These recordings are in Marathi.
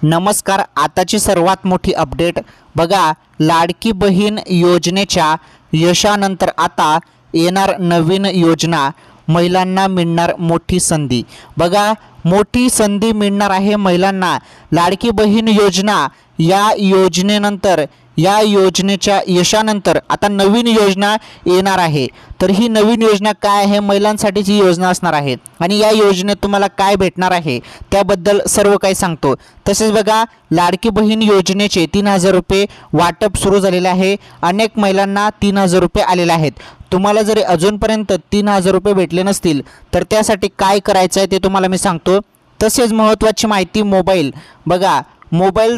नमस्कार। आताची सर्वात मोठी अपडेट बघा, लाडकी बहीण योजनेच्या यशानंतर आता येणार नवीन योजना, महिलांना मिळणार मोठी संधी। बघा, मोठी संधी मिळणार आहे महिलांना। लाडकी बहीण योजना या योजनेनंतर, या योजनेच्या यशानंतर आता नवीन योजना येणार आहे। तर ही नवीन योजना काय आहे? महिलांसाठीची योजना असणार आहे आणि या योजनेत तुम्हाला काय भेटणार आहे त्याबद्दल सर्व काही सांगतो। तसेच बघा, लाडकी बहीण योजनेचे 3000 रुपये वाटप सुरू झालेले आहे। अनेक महिलांना 3000 रुपये आलेले आहेत। तुम्हाला जर अजूनपर्यंत 3000 रुपये भेटले नसतील तर त्यासाठी काय करायचं आहे ते तुम्हाला मी सांगतो। तसेच महत्त्वाची माहिती, मोबाईल बघा, मोबाईल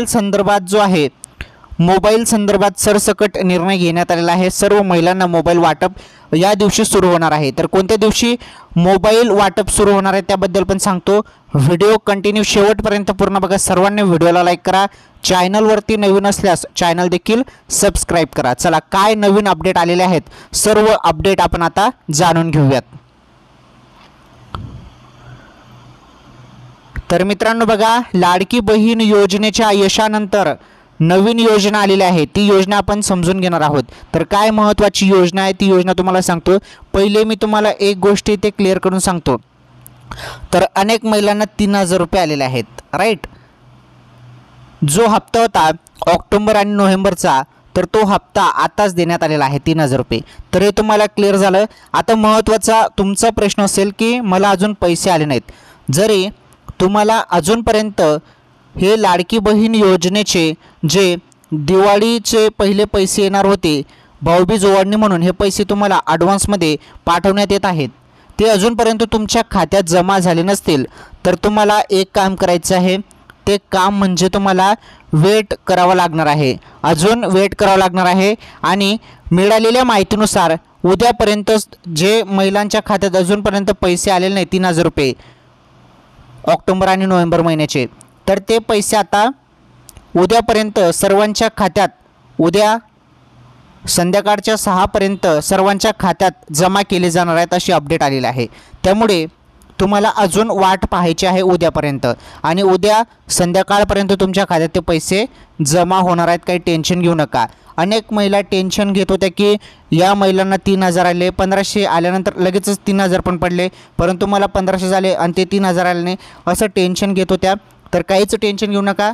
संदर्भात जो आहे, मोबाईल संदर्भात सरसकट निर्णय घेण्यात आलेला आहे। सर्व महिलांना मोबाईल वाटप या दिवशी सुरू होणार आहे। तर कोणत्या दिवशी मोबाईल वाटप सुरू होणार आहे त्याबद्दल पण सांगतो। व्हिडिओ कंटिन्यू शेवटपर्यंत पूर्ण बघा। सर्वांनी व्हिडिओला लाईक करा। चॅनलवरती नवीन असल्यास चॅनल देखील सबस्क्राईब करा। चला, काय नवीन अपडेट आलेले आहेत सर्व अपडेट आपण आता जाणून घेऊयात। तर मित्रांनो बघा, लाडकी बहीण योजनेच्या यशानंतर नवीन योजना आलेली आहे। ती योजना आपण समजून घेणार आहोत। तर काय महत्त्वाची योजना आहे ती योजना तुम्हाला सांगतो। पहिले मी तुम्हाला एक गोष्ट इथे क्लिअर करून सांगतो। तर अनेक महिलांना 3000 रुपये आलेले आहेत, राईट। जो हप्ता होता ऑक्टोबर आणि नोव्हेंबरचा, तर तो हप्ता आताच देण्यात आलेला आहे 3000 रुपये। तर हे तुम्हाला क्लिअर झालं। आता महत्त्वाचा तुमचा प्रश्न असेल की मला अजून पैसे आले नाहीत। जरी तुम्हाला अजूनपर्यंत हे लाडकी बहीण योजनेचे जे दिवाळीचे पहिले पैसे येणार होते, भाऊबीज ओवाळणी म्हणून हे पैसे तुम्हाला ॲडव्हान्समध्ये पाठवण्यात येत आहेत, ते अजूनपर्यंत तुमच्या खात्यात जमा झाले नसतील तर तुम्हाला एक काम करायचं आहे। ते काम म्हणजे तुम्हाला वेट करावं लागणार आहे, अजून वेट करावं लागणार आहे। आणि मिळालेल्या माहितीनुसार उद्यापर्यंत जे महिलांच्या खात्यात अजूनपर्यंत पैसे आलेले नाही 3000 रुपये ऑक्टोबर आणि नोव्हेंबर महिन्याचे, तर ते पैसे आता उद्यापर्यंत सर्वांच्या खात्यात, उद्या संध्याकाळच्या 6 पर्यंत सर्वांच्या खात्यात जमा केले जाणार आहेत, अशी अपडेट आलेली आहे। त्यामुळे तुम्हाला अजून वाट पाहायची आहे उद्यापर्यंत, आणि उद्या संध्याकाळपर्यंत तुमच्या खात्यात ते पैसे जमा होणार आहेत। काही टेन्शन घेऊ नका। अनेक महिला टेन्शन घेत होत्या की या महिलांना 3000 आले, 1500 आल्यानंतर लगेचच 3000 पण पडले, परंतु मला 1500 झाले आणि ते 3000 आले नाही, असं टेन्शन घेत होत्या। तर काहीच टेन्शन घेऊ नका।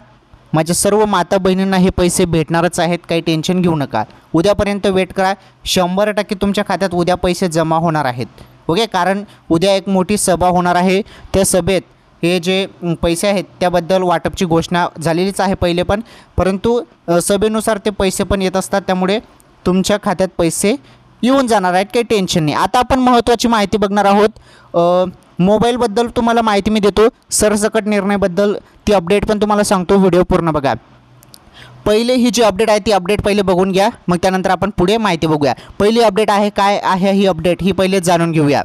माझ्या सर्व माता बहिणींना हे पैसे भेटणारच आहेत, काही टेन्शन घेऊ नका। उद्यापर्यंत वेट करा। 100% तुमच्या खात्यात उद्या पैसे जमा होणार आहेत, ओके। कारण उद्या एक मोठी सभा होणार आहे। त्या सभेत हे जे पैसे आहेत त्याबद्दल वाटपची घोषणा झालेलीच आहे पहिले पण, परंतु सभेनुसार ते पैसे पण येत असतात, त्यामुळे तुमच्या खात्यात पैसे येऊन जाणार आहेत, काही टेन्शन नाही। आता आपण महत्त्वाची माहिती बघणार आहोत। मोबाईलबद्दल तुम्हाला माहिती मी देतो, सरसकट निर्णयाबद्दल ती अपडेट पण तुम्हाला सांगतो। व्हिडिओ पूर्ण बघा। पहिले ही जी अपडेट आहे ती अपडेट पहिले बघून घ्या, मग त्यानंतर आपण पुढे माहिती बघूया। पहिली अपडेट आहे, काय आहे ही अपडेट ही पहिले जाणून घेऊया।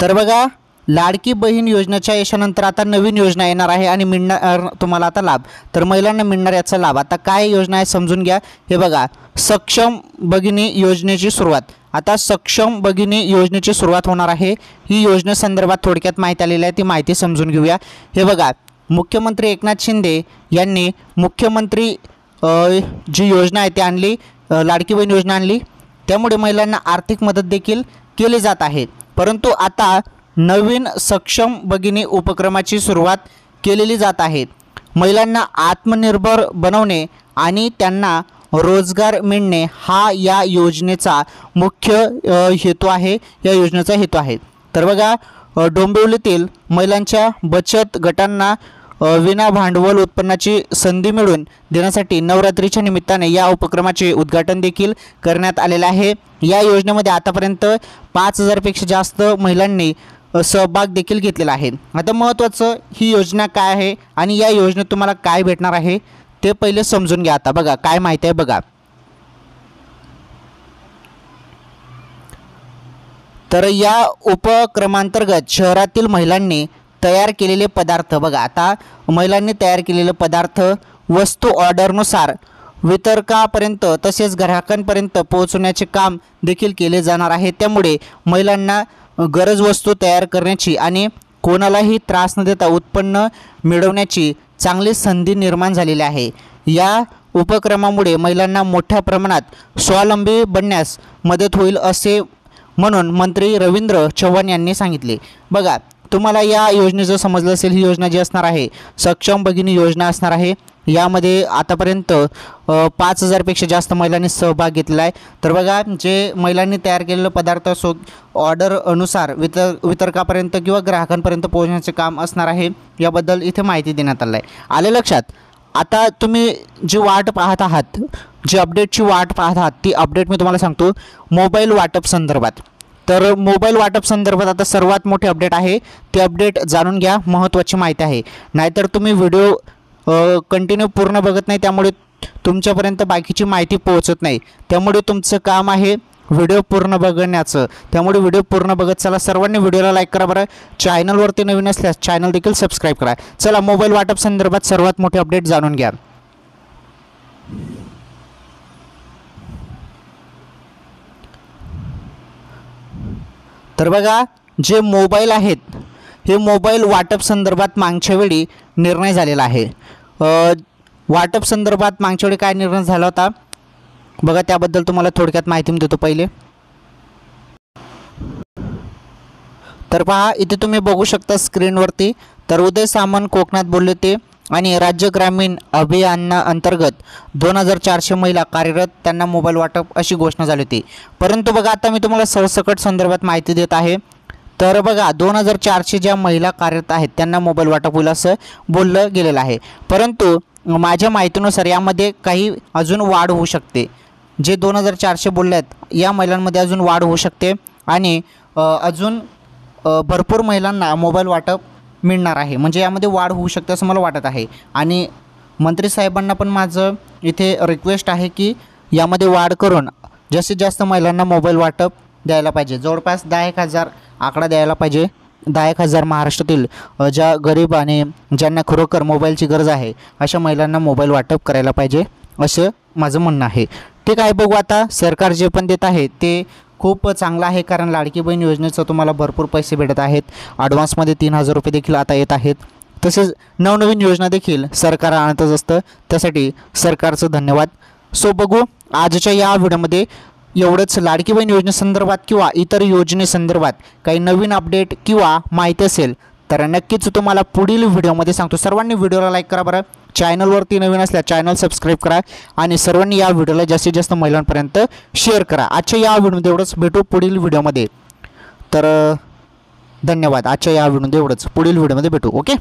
तर बघा, लाडकी बहीण योजनेच्या यशानंतर आता नवीन योजना येणार आहे आणि मिळणार तुम्हाला आता लाभ। तर महिलांना मिळणार याचा लाभ। आता काय योजना आहे समजून घ्या। हे बघा, सक्षम भगिनी योजनेची सुरुवात। आता सक्षम भगिनी योजनेची सुरुवात होणार आहे। ही योजनेसंदर्भात थोडक्यात माहिती आलेली आहे, ती माहिती समजून घेऊया। हे बघा, मुख्यमंत्री एकनाथ शिंदे यांनी मुख्यमंत्री जी योजना आहे ती आणली, लाडकी बहीण योजना आणली, त्यामुळे महिलांना आर्थिक मदत देखील केली जात आहे। परंतु आता नवीन सक्षम भगिनी उपक्रमाची सुरुवात केलेली जात आहे। महिलांना आत्मनिर्भर बनवणे आणि त्यांना रोजगार मिळणे हा या योजनेचा मुख्य हेतू आहे, या योजनेचा हेतू आहे। तर बघा, डोंबिवलीतील महिलांच्या बचत गटांना विना भांडवल उत्पन्नाची संधी मिळवून देण्यासाठी नवरात्रीच्या निमित्ताने या उपक्रमाचे उद्घाटन देखील करण्यात आलेले आहे। या योजनेमध्ये आतापर्यंत 5000 पेक्षा जास्त महिलांनी सहभाग देखील घेतलेला आहे। आता महत्त्वाचं, ही योजना काय आहे आणि या योजनेत तुम्हाला काय भेटणार आहे ते पहिले समजून घ्या। आता बघा काय माहिती आहे बघा। तर या उपक्रमांतर्गत शहरातील महिलांनी तयार केलेले पदार्थ, बघा आता महिलांनी तयार केलेले पदार्थ वस्तू ऑर्डरनुसार वितरकापर्यंत तसेच ग्राहकांपर्यंत पोहोचवण्याचे काम देखील केले जाणार आहे। त्यामुळे महिलांना गरज वस्तू तयार करण्याची आणि कोणालाही त्रास न देता उत्पन्न मिळवण्याची चांगली संधी निर्माण झालेली आहे। या उपक्रमामुळे महिलांना मोठ्या प्रमाणात स्वावलंबी बनण्यास मदत होईल असे म्हणून मंत्री रवींद्र चव्हाण यांनी सांगितले। बघा, तुम्हाला या योजनेचं समजलं असेल, ही योजना जी असणार आहे सक्षम भगिनी योजना असणार आहे। यामध्ये आतापर्यंत 5000पेक्षा जास्त महिलांनी सहभाग घेतला आहे। तर बघा, जे महिलांनी तयार केलेलं पदार्थ ऑर्डर अनुसार वितरकापर्यंत किंवा ग्राहकांपर्यंत पोहोचण्याचे काम असणार आहे, याबद्दल इथे माहिती देण्यात आलं आहे। आले लक्षात? आता तुम्ही जी वाट पाहत आहात, जी अपडेटची वाट पाहत आहात, ती अपडेट मी तुम्हाला सांगतो मोबाईल वाटप संदर्भात। तर मोबाईल वाटप संदर्भात आता सर्वात मोठी अपडेट आहे, ती अपडेट जाणून घ्या, महत्त्वाची माहिती आहे। नाहीतर तुम्ही व्हिडिओ कंटिन्यू पूर्ण बघत नाही, त्यामुळे तुमच्यापर्यंत बाकीची माहिती पोहोचत नाही। त्यामुळे तुमचं काम आहे व्हिडिओ पूर्ण बघण्याचं, त्यामुळे व्हिडिओ पूर्ण बघत चला। सर्वांनी व्हिडिओला लाईक करा बरं, चॅनलवरती नवीन असल्यास चॅनल देखील सबस्क्राईब करा। चला, मोबाईल वाटप संदर्भात सर्वात मोठी अपडेट जाणून घ्या। तर बघा, जे मोबाईल आहेत हे मोबाईल वाटप संदर्भात मागच्या वेळी निर्णय झालेला आहे। वाटप संदर्भात मागच्या वेळी काय निर्णय झाला होता बघा, त्याबद्दल तुम्हाला थोडक्यात माहिती देतो पहिले। तर पहा, इथे तुम्ही बघू शकता स्क्रीनवरती, तर उदय सामंत कोकणात बोलले ते आणि राज्य ग्रामीण अभियानाअंतर्गत 2400 महिला कार्यरत, त्यांना मोबाईल वाटप अशी घोषणा झाली होती। परंतु बघा, आता मी तुम्हाला सरसकट संदर्भात माहिती देत आहे। तर बघा, 2400 ज्या महिला कार्यरत आहेत त्यांना मोबाईल वाटप होईल असं बोललं गेलेलं आहे। परंतु माझ्या माहितीनुसार यामध्ये काही अजून वाढ होऊ शकते। जे 2400 बोलले आहेत या महिलांमध्ये अजून वाढ होऊ शकते आणि अजून भरपूर महिलांना मोबाईल वाटप मिळणार आहे, म्हणजे यामध्ये वाढ होऊ शकते असं मला वाटत आहे। आणि मंत्री साहेबांना पण माझं इथे रिक्वेस्ट आहे की यामध्ये वाढ करून जास्तीत जास्त महिलांना मोबाईल वाटप द्यायला पाहिजे। जवळपास 10,000 आकडा द्यायला पाहिजे। 10,000 महाराष्ट्रातील ज्या गरीब आणि ज्यांना खरोखर मोबाईलची गरज आहे अशा महिलांना मोबाईल वाटप करायला पाहिजे असं माझं म्हणणं आहे। ठीक आहे, बघू आता सरकार जे पण देत आहे ते खूप चांगलं आहे, कारण लाडकी बहीण योजनेचं तुम्हाला भरपूर पैसे भेटत आहेत। ॲडव्हान्समध्ये 3000 रुपये देखील आता येत आहेत। तसेच नवनवीन योजना देखील सरकार आणतच असतं, त्यासाठी सरकारचं धन्यवाद। सो बघू आजच्या या व्हिडिओमध्ये एवढंच। लाडकी बहीण योजनेसंदर्भात किंवा इतर योजनेसंदर्भात काही नवीन अपडेट किंवा माहिती असेल तर नक्कीच तुम्हाला पुढील व्हिडिओमध्ये सांगतो। सर्वांनी व्हिडिओला लाईक करा बरं, चॅनलवरती नवीन असल्यास चॅनल सबस्क्राईब करा आणि सर्वांनी या व्हिडिओला जास्तीत जास्त महिलांपर्यंत शेअर करा। आजच्या या व्हिडिओमध्ये एवढंच, भेटू पुढील व्हिडिओमध्ये। तर धन्यवाद। आजच्या या व्हिडिओमध्ये एवढंच, पुढील व्हिडिओमध्ये भेटू। ओके।